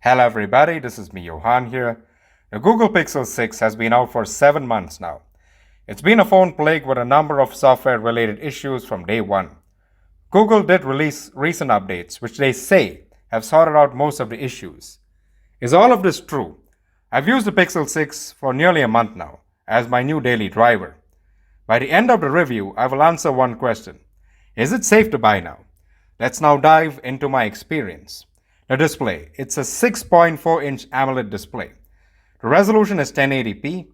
Hello everybody, this is me Johan here. The Google Pixel 6 has been out for 7 months now. It's been a phone plagued with a number of software related issues from day one. Google did release recent updates which they say have sorted out most of the issues. Is all of this true? I've used the Pixel 6 for nearly a month now as my new daily driver. By the end of the review, I will answer one question. Is it safe to buy now? Let's now dive into my experience. The display. It's a 6.4-inch AMOLED display. The resolution is 1080p.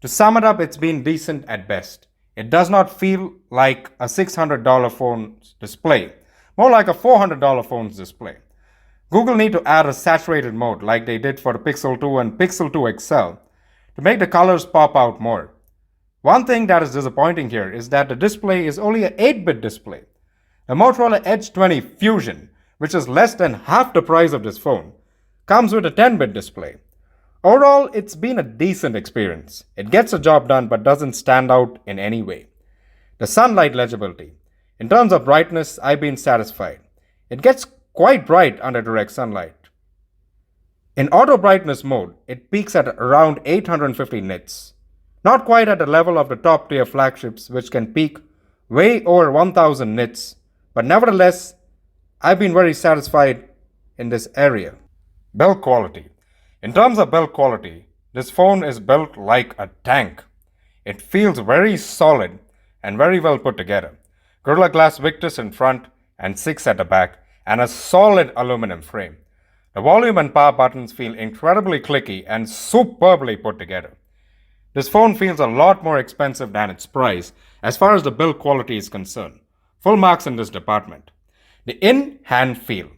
To sum it up, it's been decent at best. It does not feel like a $600 phone's display, more like a $400 phone's display. Google need to add a saturated mode like they did for the Pixel 2 and Pixel 2 XL to make the colors pop out more. One thing that is disappointing here is that the display is only an 8-bit display. The Motorola Edge 20 Fusion, which is less than half the price of this phone, comes with a 10-bit display. Overall, it's been a decent experience. It gets the job done but doesn't stand out in any way. The sunlight legibility. In terms of brightness, I've been satisfied. It gets quite bright under direct sunlight. In auto brightness mode, it peaks at around 850 nits. Not quite at the level of the top tier flagships which can peak way over 1000 nits, but nevertheless, I've been very satisfied in this area. Build quality. In terms of build quality, this phone is built like a tank. It feels very solid and very well put together. Gorilla Glass Victus in front and 6 at the back, and a solid aluminum frame. The volume and power buttons feel incredibly clicky and superbly put together. This phone feels a lot more expensive than its price as far as the build quality is concerned. Full marks in this department. The in-hand feel.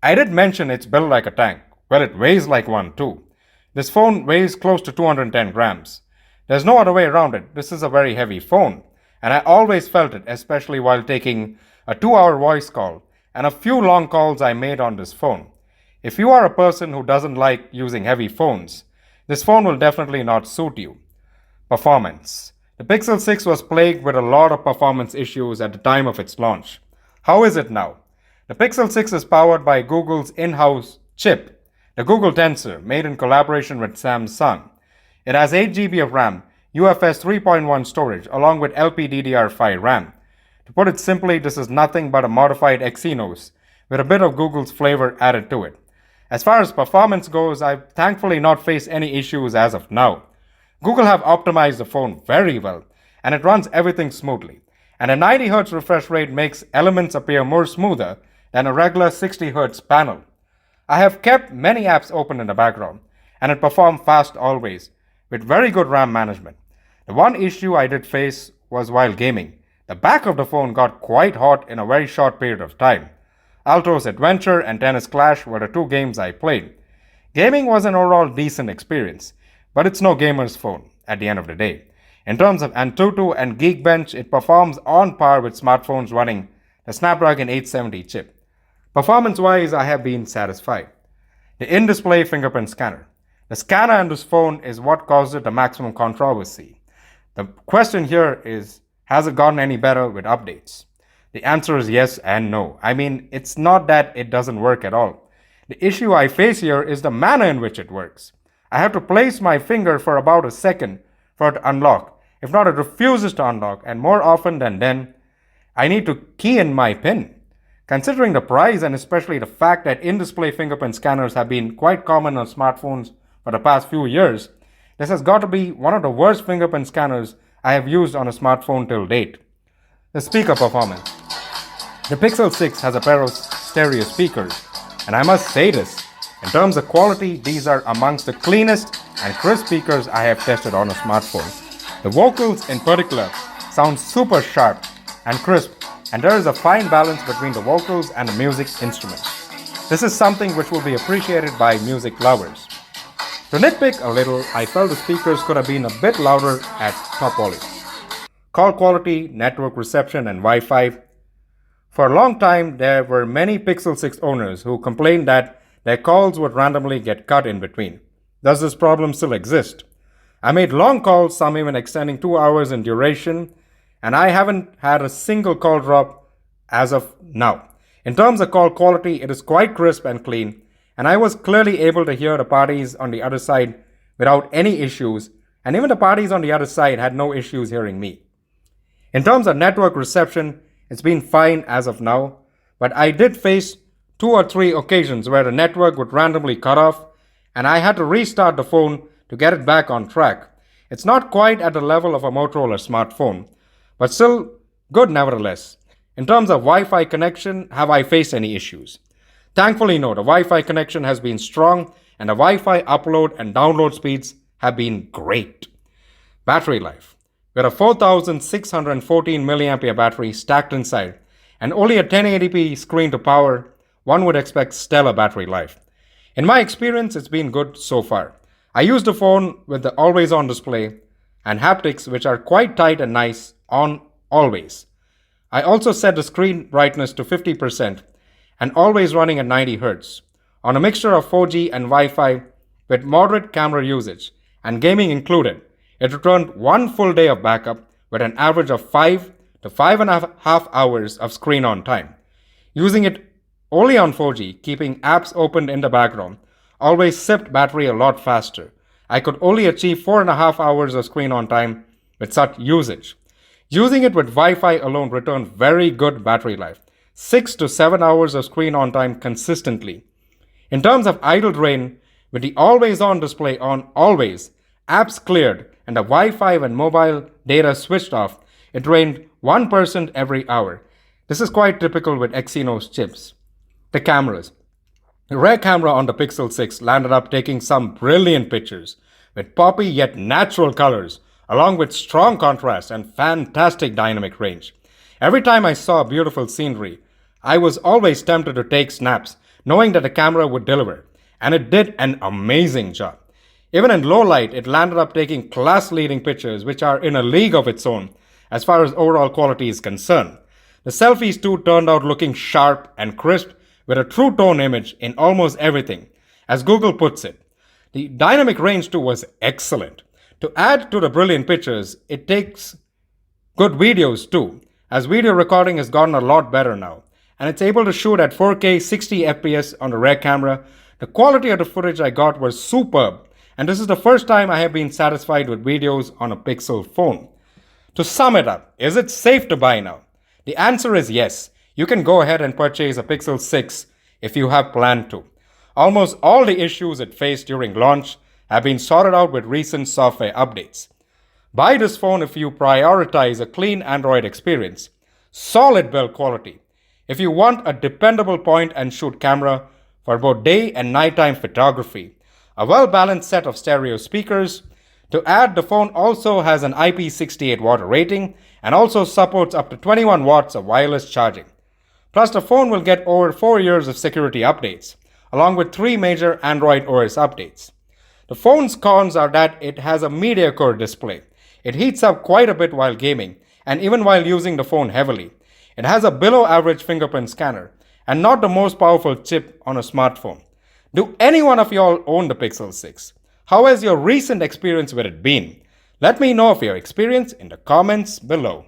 I did mention it's built like a tank. Well, it weighs like one too. This phone weighs close to 210 grams. There's no other way around it. This is a very heavy phone. And I always felt it, especially while taking a 2-hour voice call and a few long calls I made on this phone. If you are a person who doesn't like using heavy phones, this phone will definitely not suit you. Performance. The Pixel 6 was plagued with a lot of performance issues at the time of its launch. How is it now? The Pixel 6 is powered by Google's in-house chip, the Google Tensor, made in collaboration with Samsung. It has 8 GB of RAM, UFS 3.1 storage, along with LPDDR5 RAM. To put it simply, this is nothing but a modified Exynos with a bit of Google's flavor added to it. As far as performance goes, I've thankfully not faced any issues as of now. Google have optimized the phone very well, and it runs everything smoothly. And a 90Hz refresh rate makes elements appear more smoother than a regular 60Hz panel. I have kept many apps open in the background, and it performed fast always, with very good RAM management. The one issue I did face was while gaming. The back of the phone got quite hot in a very short period of time. Alto's Adventure and Tennis Clash were the 2 games I played. Gaming was an overall decent experience, but it's no gamer's phone at the end of the day. In terms of Antutu and Geekbench, it performs on par with smartphones running the Snapdragon 870 chip. Performance-wise, I have been satisfied. The in-display fingerprint scanner. The scanner on this phone is what caused it the maximum controversy. The question here is, has it gotten any better with updates? The answer is yes and no. I mean, it's not that it doesn't work at all. The issue I face here is the manner in which it works. I have to place my finger for about a second for it to unlock. If not, it refuses to unlock, and more often than then, I need to key in my PIN. Considering the price and especially the fact that in-display fingerprint scanners have been quite common on smartphones for the past few years, this has got to be one of the worst fingerprint scanners I have used on a smartphone till date. The speaker performance. The Pixel 6 has a pair of stereo speakers, and I must say this, in terms of quality, these are amongst the cleanest and crisp speakers I have tested on a smartphone. The vocals in particular sound super sharp and crisp, and there is a fine balance between the vocals and the music instruments. This is something which will be appreciated by music lovers. To nitpick a little, I felt the speakers could have been a bit louder at top volume. Call quality, network reception, and Wi-Fi. For a long time, there were many Pixel 6 owners who complained that their calls would randomly get cut in between. Does this problem still exist? I made long calls, some even extending 2 hours in duration, and I haven't had a single call drop as of now. In terms of call quality, it is quite crisp and clean, and I was clearly able to hear the parties on the other side without any issues, and even the parties on the other side had no issues hearing me. In terms of network reception, it's been fine as of now, but I did face 2 or 3 occasions where the network would randomly cut off, and I had to restart the phone to get it back on track. It's not quite at the level of a Motorola smartphone, but still good nevertheless. In terms of Wi-Fi connection, have I faced any issues? Thankfully, no. The Wi-Fi connection has been strong, and the Wi-Fi upload and download speeds have been great. Battery life. With a 4614 mAh battery stacked inside and only a 1080p screen to power, one would expect stellar battery life. In my experience, it's been good so far. I use the phone with the always-on display and haptics, which are quite tight and nice, on always. I also set the screen brightness to 50% and always running at 90 Hz. On a mixture of 4G and Wi-Fi with moderate camera usage and gaming included, it returned 1 full day of backup with an average of 5 to 5.5 hours of screen on time. Using it only on 4G, keeping apps opened in the background, always sipped battery a lot faster. I could only achieve 4.5 hours of screen on time with such usage. Using it with Wi-Fi alone returned very good battery life, 6 to 7 hours of screen on time consistently. In terms of idle drain, with the always-on display on always, apps cleared, and the Wi-Fi and mobile data switched off, it drained 1% every hour. This is quite typical with Exynos chips. The cameras. The rear camera on the Pixel 6 landed up taking some brilliant pictures with poppy yet natural colors, along with strong contrast and fantastic dynamic range. Every time I saw beautiful scenery, I was always tempted to take snaps, knowing that the camera would deliver, and it did an amazing job. Even in low light, it landed up taking class-leading pictures which are in a league of its own as far as overall quality is concerned. The selfies too turned out looking sharp and crisp with a true tone image in almost everything, as Google puts it. The dynamic range too was excellent. To add to the brilliant pictures, it takes good videos too, as video recording has gotten a lot better now, and it's able to shoot at 4K 60 FPS on the rear camera. The quality of the footage I got was superb, and this is the first time I have been satisfied with videos on a Pixel phone. To sum it up, is it safe to buy now? The answer is yes. You can go ahead and purchase a Pixel 6 if you have planned to. Almost all the issues it faced during launch have been sorted out with recent software updates. Buy this phone if you prioritize a clean Android experience, solid build quality, if you want a dependable point and shoot camera for both day and nighttime photography, a well-balanced set of stereo speakers. To add, the phone also has an IP68 water rating and also supports up to 21 watts of wireless charging. Plus, the phone will get over 4 years of security updates, along with 3 major Android OS updates. The phone's cons are that it has a media-core display. It heats up quite a bit while gaming, and even while using the phone heavily. It has a below-average fingerprint scanner, and not the most powerful chip on a smartphone. Do any one of y'all own the Pixel 6? How has your recent experience with it been? Let me know of your experience in the comments below.